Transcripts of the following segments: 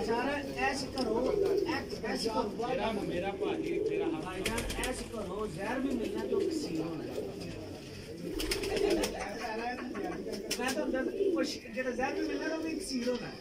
सारा ऐसे करो ऐसे करो मेरा भाजी मेरा भाईजान ऐसे करो जहर भी मिलना तो सील होना मैं तो अंदर कुछ जेड़ा जहर भी मिलना तो भी सील होना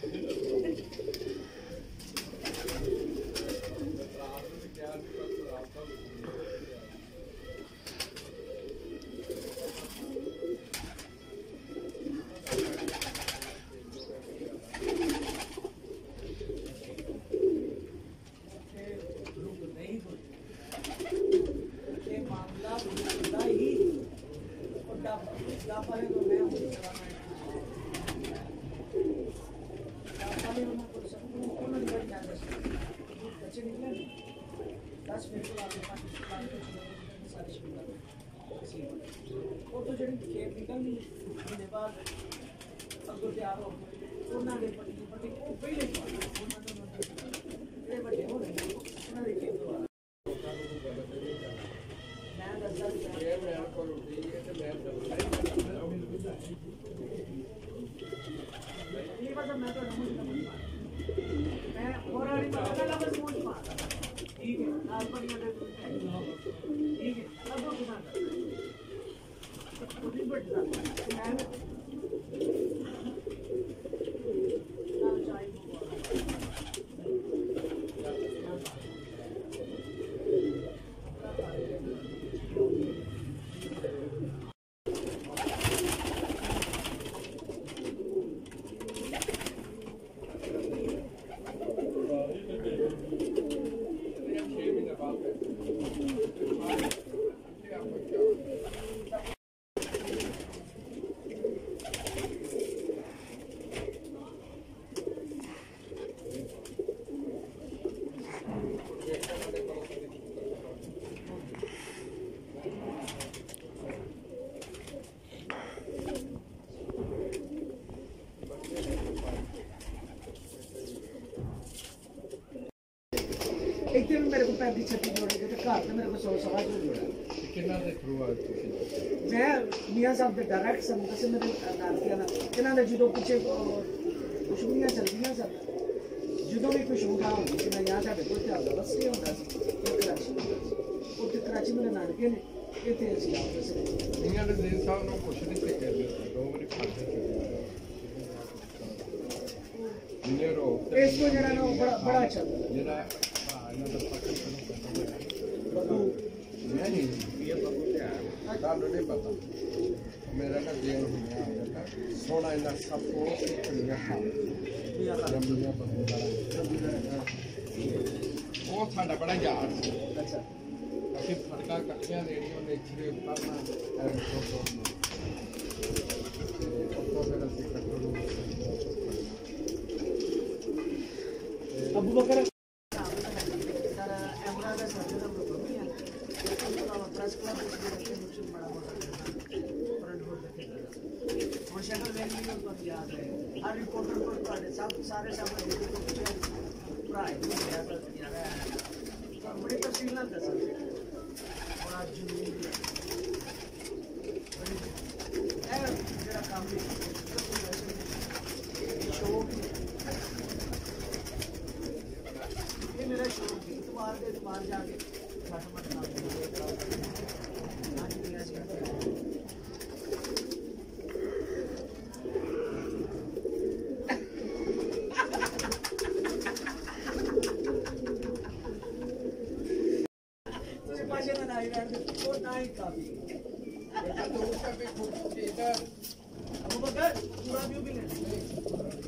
एक दिन मेरे को 35-36 जोड़े थे घर से मेरे को 100-125 जोड़ा कितना दे थ्रू आ मैं मियां साहब दे डायरेक्ट संबंध से मेरे नाल किया ना किना ने जो पीछे खुशबुयां चलदियां सब जो भी कुछ होगा मैं यहां से कोई क्या होगा बस ये होता है कराची में नाल के ने इथे ਅਸੀਂ ਆਉਂਦੇ ਸੀ ਇਹਨਾਂ ਦੇ ਦੇਨ ਸਾਹਿਬ ਨੂੰ ਕੁਛ ਨਹੀਂ ਤੇ ਕਰਦੇ ਦੋ ਵਾਰੀ ਖਾਦੇ ਨੇ ਰੋ ਇਸ ਕੋ ਜਿਹੜਾ ਨਾ ਬੜਾ ਚੱਲਦਾ ਜਿਹੜਾ नहीं ये डालो नहीं पता मेरा ना देर हो गया सोना इना सब को वो साडा बड़ा यार अच्छा ਅਸੀਂ ਫੜਕਾ ਕੱਟਿਆ ਰੇਡੀਓ ਨੇ ਇੱਥੇ ਉਤਰਨਾ ਉਹ ਫਿਰ ਅਸੀਂ ਕੱਟੋ अबू बकर हर रिपोर्टर को सारे बड़ी तफसील ना कर सकते बड़ा जरूरी है मेरा काम भी शौक ये मेरा शौक है बाहर जाके अबू बकर पूरा व्यू भी ले